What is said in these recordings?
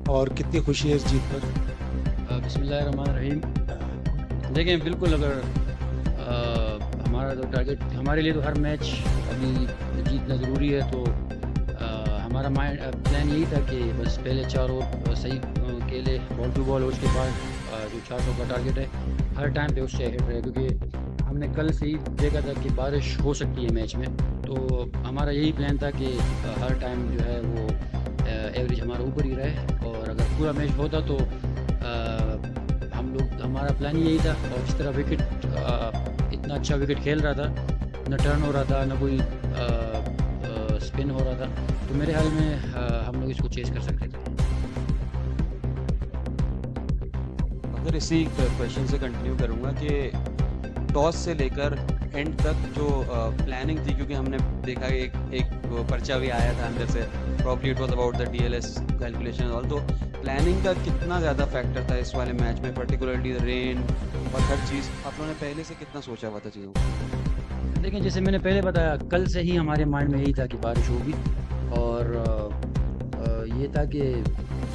और कितनी खुशी है इस जीत पर? बिस्मिल्लाहिर्रहमानिर्रहीम। देखें, बिल्कुल अगर हमारा तो टारगेट, हमारे लिए तो हर मैच अभी जीतना ज़रूरी है। तो हमारा प्लान यही था कि बस पहले 4 ओवर सही खेले बॉल टू बॉल, और उसके बाद जो 400 का टारगेट है हर टाइम पे उससे हिट रहे, क्योंकि हमने कल से ही देखा था कि बारिश हो सकती है मैच में। तो हमारा यही प्लान था कि हर टाइम जो है वो एवरेज हमारा ऊपर ही रहे, और अगर पूरा मैच होता तो हमारा प्लान ही यही था। और जिस तरह विकेट इतना अच्छा विकेट खेल रहा था, न टर्न हो रहा था, न कोई स्पिन हो रहा था, तो मेरे ख्याल में हम लोग इसको चेस कर सकते थे। अगर इसी क्वेश्चन से कंटिन्यू करूँगा कि टॉस से लेकर एंड तक जो प्लानिंग थी, क्योंकि हमने देखा कि एक पर्चा भी आया था अंदर से, probably it was about the DLS calculation all, तो प्लानिंग का कितना ज़्यादा फैक्टर था इस वाले मैच में, पर्टिकुलरली द रेन और हर चीज़ आप लोगों ने पहले से कितना सोचा हुआ था चीज़ों को? लेकिन जैसे मैंने पहले बताया, कल से ही हमारे माइंड में यही था कि बारिश होगी, और ये था कि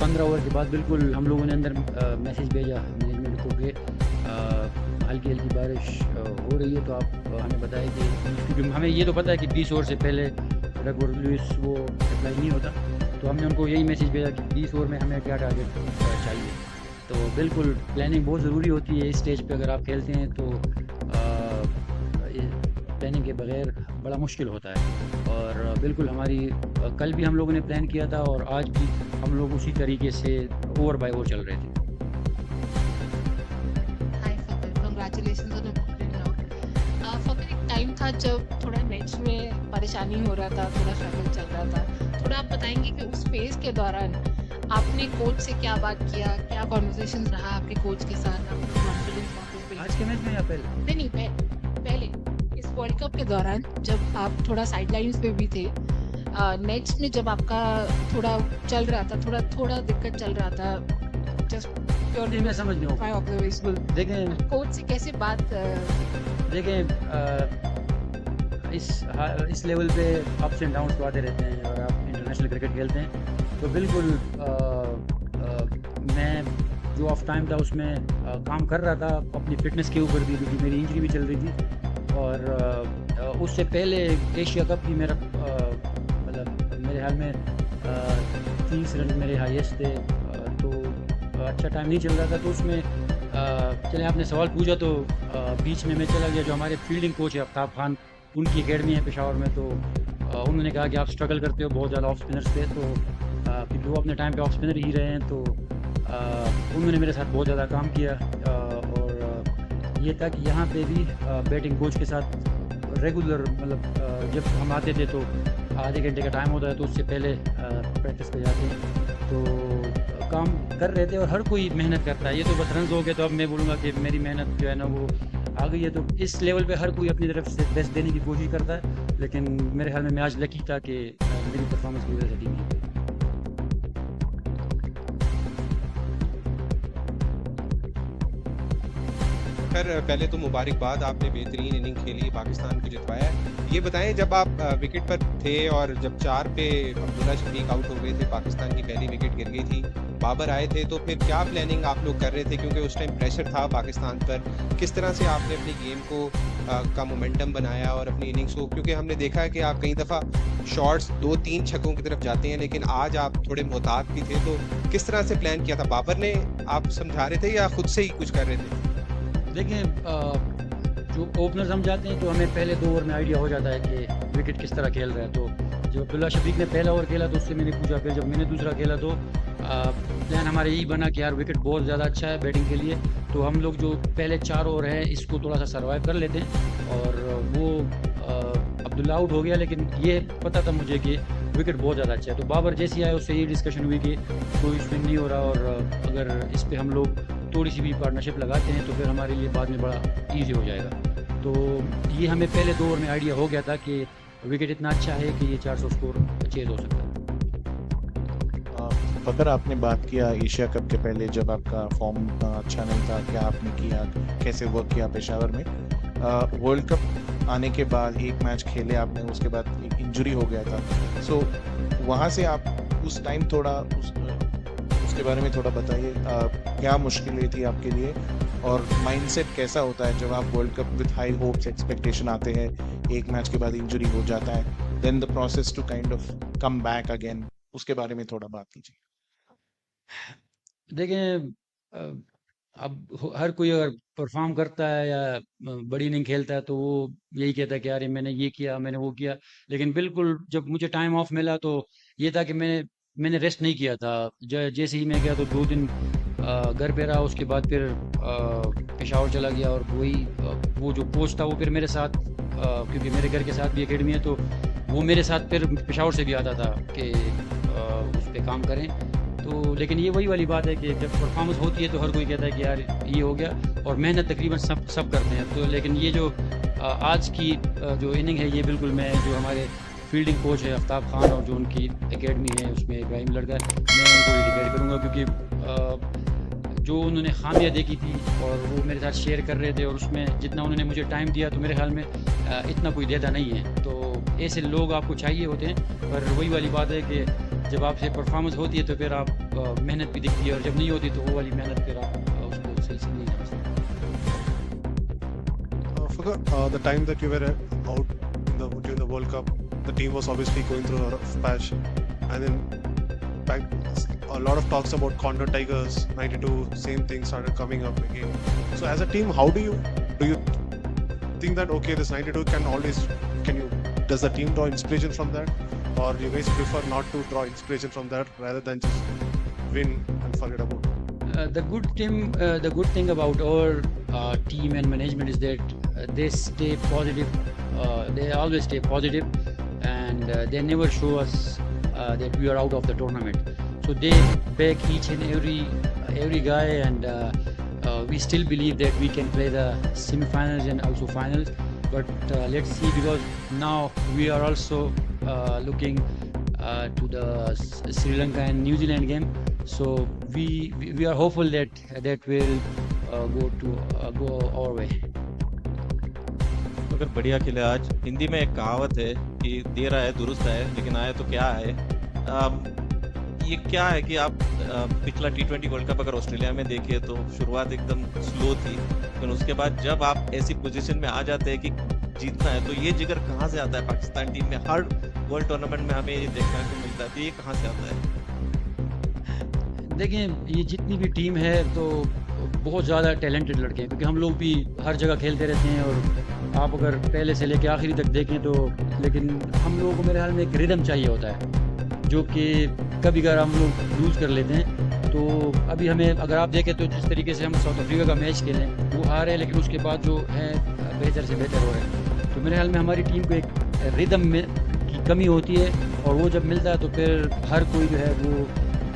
15 ओवर के बाद बिल्कुल हम लोगों ने अंदर मैसेज भेजा मैनेजमेंट को कि हल्की हल्की बारिश हो रही है, तो आप हमें बताएं कि, क्योंकि हमें ये तो पता है कि 20 ओवर से पहले रघुवर लुइस वो अप्लाई नहीं होता, तो हमने उनको यही मैसेज भेजा कि 20 ओवर में हमें क्या टारगेट चाहिए। तो बिल्कुल प्लानिंग बहुत ज़रूरी होती है इस स्टेज पे, अगर आप खेलते हैं तो प्लानिंग के बगैर बड़ा मुश्किल होता है। और बिल्कुल हमारी कल भी हम लोगों ने प्लान किया था, और आज भी हम लोग उसी तरीके से ओवर बाय ओवर चल रहे थे। Hi Fakhar, congratulations on a good knock. Fakhar, एक टाइम था जब थोड़ा नेट्स में परेशानी हो रहा था, थोड़ा स्ट्रगल चल रहा था, थोड़ा आप बताएंगे कि उस फेज के दौरान आपने कोच से क्या बात किया, क्या कॉन्वर्सेशंस रहा आपके कोच के साथ, आपको कॉन्फिडेंस वापस बिल्ड? आज के मैच में या पहले? नहीं, पहले इस वर्ल्ड कप के दौरान जब आप थोड़ा साइडलाइंस पे भी थे, नेट्स में जब आपका थोड़ा चल रहा था, थोड़ा दिक्कत चल रहा था, जस्ट प्योरली मैं समझ नहीं हूँ। माय ऑब्जर्वेशन, देखें कोच से कैसे बात देखें इस लेवल पे अप्स एंड डाउन्स तो आते रहते हैं, और आप इंटरनेशनल क्रिकेट खेलते हैं तो बिल्कुल मैं जो ऑफ टाइम था उसमें काम कर रहा था अपनी फिटनेस के ऊपर भी, क्योंकि मेरी इंजरी भी चल रही थी। और उससे पहले एशिया कप भी मेरा मतलब मेरे ख्याल में 30 रन मेरे हाईएस्ट थे, तो अच्छा टाइम नहीं चल रहा था। तो उसमें चले आपने सवाल पूछा तो बीच में मैं चला गया, जो हमारे फील्डिंग कोच है आफ्ताब खान, उनकी एकेडमी है पेशावर में, तो उन्होंने कहा कि आप स्ट्रगल करते हो बहुत ज़्यादा ऑफ स्पिनर्स पे, तो क्योंकि वो अपने टाइम पे ऑफ स्पिनर ही रहे हैं, तो उन्होंने मेरे साथ बहुत ज़्यादा काम किया। और ये था कि यहाँ पे भी बैटिंग कोच के साथ रेगुलर, मतलब जब हम आते थे तो आधे घंटे का टाइम होता है, तो उससे पहले प्रैक्टिस पे जाते हैं, तो काम कर रहे थे। और हर कोई मेहनत करता है, ये तो बस रन हो गए तो अब मैं बोलूँगा कि मेरी मेहनत जो है ना वो आ गई है। तो इस लेवल पे हर कोई अपनी तरफ से बेस्ट देने की कोशिश करता है, लेकिन मेरे ख्याल में मैं आज लकी था कि मेरी परफॉर्मेंस की वजह से टीम जीती। खैर, पहले तो मुबारकबाद, आपने बेहतरीन इनिंग खेली, पाकिस्तान को जितवाया है। ये बताएं, जब आप विकेट पर थे और जब 4 पे अब्दुल्ला शफीक आउट हो गए थे, पाकिस्तान की पहली विकेट गिर गई थी, बाबर आए थे, तो फिर क्या प्लानिंग आप लोग कर रहे थे, क्योंकि उस टाइम प्रेशर था पाकिस्तान पर? किस तरह से आपने अपनी गेम को का मोमेंटम बनाया और अपनी इनिंग्स को, क्योंकि हमने देखा है कि आप कई दफ़ा शॉट्स 2-3 छक्कों की तरफ जाते हैं, लेकिन आज आप थोड़े मोहतात भी थे, तो किस तरह से प्लान किया था? बाबर ने आप समझा रहे थे या खुद से ही कुछ कर रहे थे? देखिए, जो ओपनर्स हम जाते हैं तो हमें पहले 2 ओवर में आइडिया हो जाता है कि विकेट किस तरह खेल रहा है। तो जब अब्दुल्ला शफीक ने पहला ओवर खेला तो उससे मैंने पूछा, फिर जब मैंने दूसरा खेला तो प्लान हमारा यही बना कि यार विकेट बहुत ज़्यादा अच्छा है बैटिंग के लिए, तो हम लोग जो पहले 4 ओवर हैं इसको थोड़ा सा सर्वाइव कर लेते हैं। और वो अब्दुल्ला आउट हो गया, लेकिन ये पता था मुझे कि विकेट बहुत ज़्यादा अच्छा है। तो बाबर जैसे ही आया उससे ये डिस्कशन हुई कि कोई स्विंग नहीं हो रहा, और अगर इस पर हम लोग थोड़ी सी भी पार्टनरशिप लगाते हैं तो फिर हमारे लिए बाद में बड़ा ईजी हो जाएगा। तो ये हमें पहले 2 ओवर में आइडिया हो गया था कि विकेट इतना अच्छा है कि ये 400 स्कोर चेज हो सकता है। फकर, आपने बात किया एशिया कप के पहले जब आपका फॉर्म अच्छा नहीं था, क्या आपने किया, कैसे वर्क किया पेशावर में? वर्ल्ड कप आने के बाद एक मैच खेले आपने, उसके बाद एक इंजरी हो गया था, सो वहाँ से आप उस टाइम थोड़ा उस उसके बारे में थोड़ा बताइए। क्या मुश्किलें थी आपके लिए और माइंडसेट कैसा होता है जब आप world cup with high hopes expectation आते हैं, एक मैच के बाद इंजरी हो जाता है, then the process to kind of come back again, उसके बारे में थोड़ा बात कीजिए। देखें, हर कोई अगर परफॉर्म करता है या बड़ी इनिंग खेलता है तो वो यही कहता है कि यार मैंने ये किया, मैंने वो किया। लेकिन बिल्कुल जब मुझे टाइम ऑफ मिला तो ये था कि मैंने रेस्ट नहीं किया था। जैसे ही मैं गया तो 2 दिन घर पे रहा। उसके बाद फिर पेशावर चला गया और वो जो कोच था वो फिर मेरे साथ, क्योंकि मेरे घर के साथ भी एकेडमी है, तो वो मेरे साथ फिर पेशावर से भी आता था कि उस पर काम करें। तो लेकिन ये वही वाली बात है कि जब परफॉर्मेंस होती है तो हर कोई कहता है कि यार ये हो गया, और मेहनत तकरीबन सब करते हैं। तो लेकिन ये जो आज की जो इनिंग है, ये बिल्कुल मैं जो हमारे फील्डिंग कोच है आफ्ताब खान और जो उनकी एकेडमी है उसमें इब्राहिम लड़का है, मैं उनको डेडिकेट करूँगा, क्योंकि जो उन्होंने खामियाँ देखी थी और वो मेरे साथ शेयर कर रहे थे, और उसमें जितना उन्होंने मुझे टाइम दिया तो मेरे ख्याल में इतना कोई देता नहीं है। तो ऐसे लोग आपको चाहिए होते हैं। पर वही वाली बात है कि जब आपसे परफॉर्मेंस होती है तो फिर आप मेहनत भी दिखती है, और जब नहीं होती तो वो वाली मेहनत फिर आप उसको सही से नहीं कर सकते। For the time that you were out during the World Cup, the team was obviously going through a lot of patch, and then a lot of talks about Condor Tigers 92, same thing started coming up again. So as a team, how do you think that okay, this 92 does the team draw inspiration from that, or you guys prefer not to draw inspiration from that rather than just win and forget about it? The good thing about our team and management is that they stay positive. They always stay positive, and they never show us that we are out of the tournament. So they back each and every guy, and we still believe that we can play the semi-finals and also finals. But let's see, because now we are also looking to the Sri Lanka and New Zealand game. So we are hopeful that will go our way. अगर बढ़िया खेले आज। हिंदी में एक कहावत है कि देर आए दुरुस्त आए, लेकिन आए तो क्या है। ये क्या है कि आप पिछला T20 वर्ल्ड कप अगर ऑस्ट्रेलिया में देखे तो शुरुआत एकदम स्लो थी, लेकिन उसके बाद जब आप ऐसी पोजीशन में आ जाते हैं कि जीतना है, तो ये जिगर कहाँ से आता है पाकिस्तान टीम में? हर वर्ल्ड टूर्नामेंट में हमें ये देखने को मिलता है, तो ये कहाँ से आता है? देखें, ये जितनी भी टीम है तो बहुत ज़्यादा टैलेंटेड लड़के हैं, क्योंकि हम लोग भी हर जगह खेलते रहते हैं, और आप अगर पहले से लेके आखिरी तक देखें तो, लेकिन हम लोगों को मेरे ख्याल में एक रिदम चाहिए होता है, जो कि कभी कभार हम लोग लूज़ कर लेते हैं। तो अभी हमें अगर आप देखें तो जिस तरीके से हम साउथ अफ्रीका का मैच खेलें, वो हार है, लेकिन उसके बाद जो है बेहतर से बेहतर हो रहे हैं। तो मेरे ख्याल में हमारी टीम को एक रिदम में की कमी होती है, और वो जब मिलता है तो फिर हर कोई जो है वो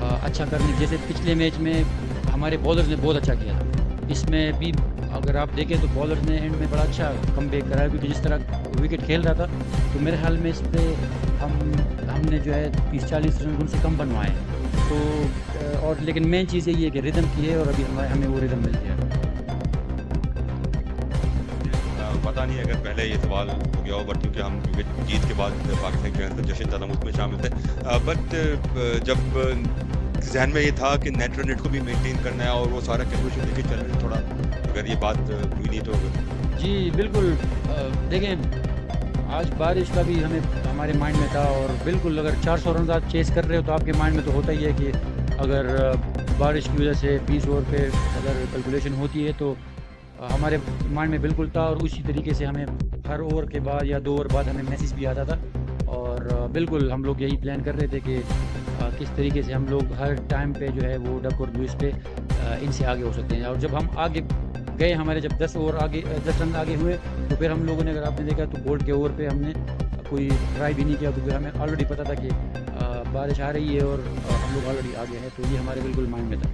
अच्छा करने, जैसे पिछले मैच में हमारे बॉलर्स ने बहुत अच्छा किया था। इसमें भी अगर आप देखें तो बॉलर्स ने एंड में बड़ा अच्छा कमबैक करा है, क्योंकि जिस तरह विकेट खेल रहा था, तो मेरे ख्याल में इस पर हमने जो है 30-40 रन उनसे कम बनवाए हैं। तो और लेकिन मेन चीज़ यही है कि रिदम की है, और अभी हमें वो रिदम मिल गया। पता नहीं अगर पहले ये सवाल हो गया हो, बट क्योंकि जीत के बाद पाकिस्तान के अंदर जश्न ज़्यादा उसमें शामिल थे, बट जब जहन में ये था कि नेट रन रेट को भी मेंटेन करना है और वो सारा कैलकुलेशन लेके चल रहे, थोड़ा अगर ये बात हुई नहीं तो जी बिल्कुल। देखें, आज बारिश का भी हमारे माइंड में था, और बिल्कुल अगर 400 रन आप चेस कर रहे हो तो आपके माइंड में तो होता ही है कि अगर बारिश की वजह से 20 ओवर पे अगर कैलकुलेशन होती है तो हमारे माइंड में बिल्कुल था। और उसी तरीके से हमें हर ओवर के बाद या 2 ओवर बाद हमें मैसेज भी आता था, और बिल्कुल हम लोग यही प्लान कर रहे थे कि किस तरीके से हम लोग हर टाइम पे जो है वो डक और लुइस पे इनसे आगे हो सकते हैं। और जब हम आगे गए, हमारे जब 10 रन आगे हुए, तो फिर हम लोगों ने, अगर आपने देखा तो बोल्ट के ओवर पे हमने कोई ट्राई भी नहीं किया, क्योंकि हमें ऑलरेडी पता था कि बारिश आ रही है और हम लोग ऑलरेडी आगे हैं। तो ये हमारे बिल्कुल माइंड में था।